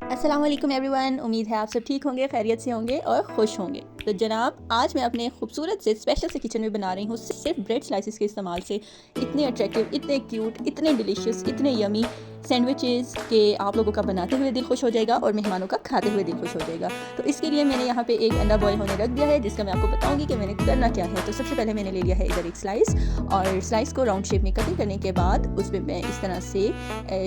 अस्सलाम वालेकुम एवरीवन। उम्मीद है आप सब ठीक होंगे, खैरियत से होंगे और खुश होंगे। तो जनाब, आज मैं अपने खूबसूरत से स्पेशल से किचन में बना रही हूँ सिर्फ ब्रेड स्लाइसिस के इस्तेमाल से इतने अट्रैक्टिव, इतने क्यूट, इतने डिलीशियस, इतने यमी सैंडविचेस के आप लोगों का बनाते हुए दिल खुश हो जाएगा और मेहमानों का खाते हुए दिल खुश हो जाएगा। तो इसके लिए मैंने यहाँ पे एक अंडा बॉयल होने रख दिया है, जिसका मैं आपको बताऊँगी कि मैंने करना क्या है। तो सबसे पहले मैंने ले लिया है इधर एक स्लाइस, और स्लाइस को राउंड शेप में कटिंग करने के बाद उस पर मैं इस तरह से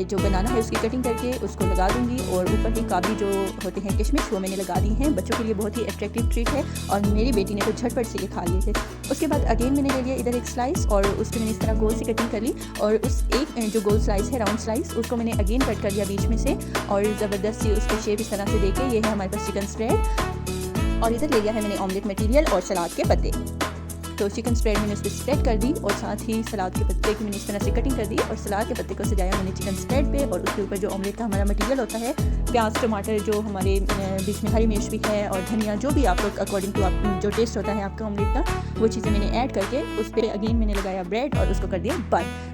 जो बनाना है उसकी कटिंग करके उसको लगा दूँगी। और ऊपर ही काबली जो होते हैं किशमिश, वो मैंने लगा दी हैं। बच्चों के लिए बहुत ही अट्रैक्टिव ट्रीट है और मेरी बेटी ने तो झटपट से ये खा लिए थे। उसके बाद अगेन मैंने ले लिया इधर एक स्लाइस और उसको मैंने इस तरह गोल से कटिंग कर ली, और उस एक जो गोल स्लाइस है, राउंड स्लाइस, उसको मैंने अगेन कट कर लिया बीच में से, और ज़बरदस्त सी उसकी शेप इस तरह से देके ये है हमारे पास चिकन स्प्रेड। और इधर ले लिया है मैंने ऑमलेट मटीरियल और सलाद के पत्ते। तो चिकन स्प्रेड मैंने उस पर स्प्रेड कर दी और साथ ही सलाद के पत्ते की मैंने इस तरह से कटिंग कर दी, और सलाद के पत्ते को सजाया मैंने चिकन स्प्रेड पे। और उसके ऊपर जो ऑमलेट का हमारा मटीरियल होता है, प्याज, टमाटर, जो हमारे बीच में हरी मिर्च भी है और धनिया, जो भी आप लोग अकॉर्डिंग टू आप जो टेस्ट होता है आपका ऑमलेट का, वो चीज़ें मैंने ऐड करके उस पर अगेन मैंने लगाया ब्रेड और उसको कर दिया बंद।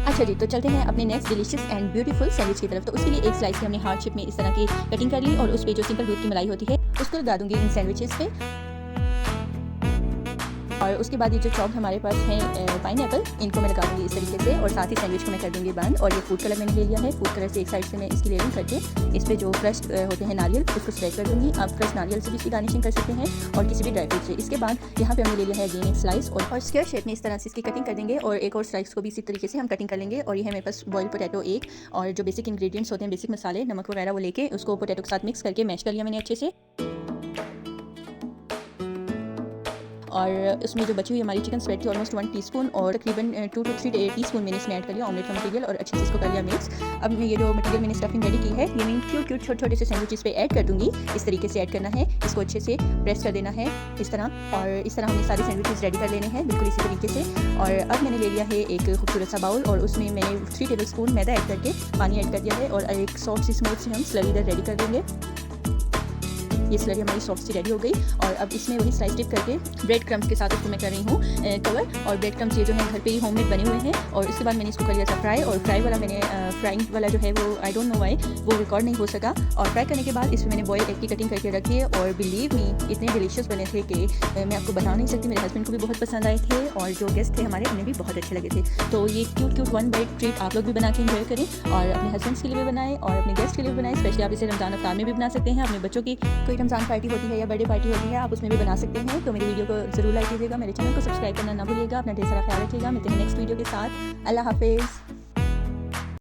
अच्छा जी, तो चलते हैं अपने next delicious and beautiful sandwich की तरफ। तो उसके लिए एक स्लाइस की हमने हार्ट शेप में इस तरह की कटिंग कर ली, और उस पर जो सिंपल दूध की मलाई होती है उसको लगा दूंगी इन सैंडविचेस पे। और उसके बाद ये जो चॉप हमारे पास है पाइनएप्पल, इनको मैं लगा दूंगी इस तरीके से, और साथ ही सैंडविच को मैं कर दूंगी बंद। और ये फूड कलर मैंने ले लिया है, फूड कलर से एक साइड से मैं इसकी लेयरिंग करके इस पर जो क्रश होते हैं नारियल, उसको स्प्रेड कर दूंगी। आप क्रश नारियल से भी इसकी गार्निशिंग कर सकते हैं और किसी भी ड्राई फ्रूट से। इसके बाद यहाँ पे हमने ले लिया है अगेन एक स्लाइस, और स्क्वायर शेप में इस तरह से इसकी कटिंग कर देंगे, और एक और स्लाइस को भी इसी तरीके से हम कटिंग कर लेंगे। और ये है मेरे पास बॉइल्ड पोटैटो एक, और जो बेसिक इंग्रेडिएंट्स होते हैं, बेसिक मसाले, नमक वगैरह, वो लेके उसको पोटैटो के साथ मिक्स करके मैश कर लिया मैंने अच्छे से। और उसमें जो बची हुई हमारी चिकन स्प्रेड थी ऑलमोस्ट 1 टीस्पून, और तकरीबन 2 to 3 टीस्पून मैंने इसमें ऐड कर लिया ऑमलेट का मटीरियल, और अच्छे से इसको कर लिया मिक्स। अब मैं ये जो मटीरियल मैंने स्टफिंग रेडी की है, ये मैं क्यूट छोटे छोटे से सैंडविचेस पे ऐड कर दूंगी। इस तरीके से ऐड करना है, इसको अच्छे से प्रेस कर देना है इस तरह, और इस तरह हमने सारे सैंडविचेस रेडी कर लेने हैं बिल्कुल इसी तरीके से। और अब मैंने ले लिया है एक खूबसूरत सा बाउल, और उसमें मैंने 3 टेबल स्पून मैदा ऐड करके पानी ऐड कर दिया है, और एक सॉफ्ट सी स्मूथ से हम स्लरी इधर रेडी कर देंगे। ये स्लरी हमारी सॉफ्ट सी रेडी हो गई, और अब इसमें वही स्लाइस डिप करके ब्रेड क्रम्स के साथ इसको मैं कर रही हूँ कवर। और ब्रेड क्रम्स ये जो है घर पे ही होममेड बने हुए हैं। और इसके बाद मैंने इसको कर लिया था फ्राई, और फ्राई वाला मैंने फ्राइंग वाला जो है वो आई डोंट नो व्हाई वो रिकॉर्ड नहीं हो सका। और फ्राई करने के बाद इसमें मैंने बॉयल एग की कटिंग करके रखी है, और बिलीव मी इतने डिलीशियस बने थे कि मैं आपको बता नहीं सकती। मेरे हस्बैंड को भी बहुत पसंद आए थे, और जो गेस्ट थे हमारे उन्हें भी बहुत अच्छे लगे थे। तो ये क्यूट 1 बाइट ट्रीट आप लोग भी बना के एंजॉय करें, और अपने हस्बैंड्स के लिए भी बनाएं और अपने गेस्ट के लिए भी बनाएं। स्पेशली आप इसे रमज़ान अफ्तार में भी बना सकते हैं। अपने बच्चों की कोई रमज़ान पार्टी होती है या बर्थडे पार्टी होती है, आप उसमें भी बना सकते हैं। तो मेरी वीडियो को ज़रूर लाइक कीजिएगा, मेरे चैनल को सब्सक्राइब करना ना भूलिएगा। अपना ढेर सारा ख्याल रखिएगा। मिलते हैं नेक्स्ट वीडियो के साथ। अल्लाह हाफिज़।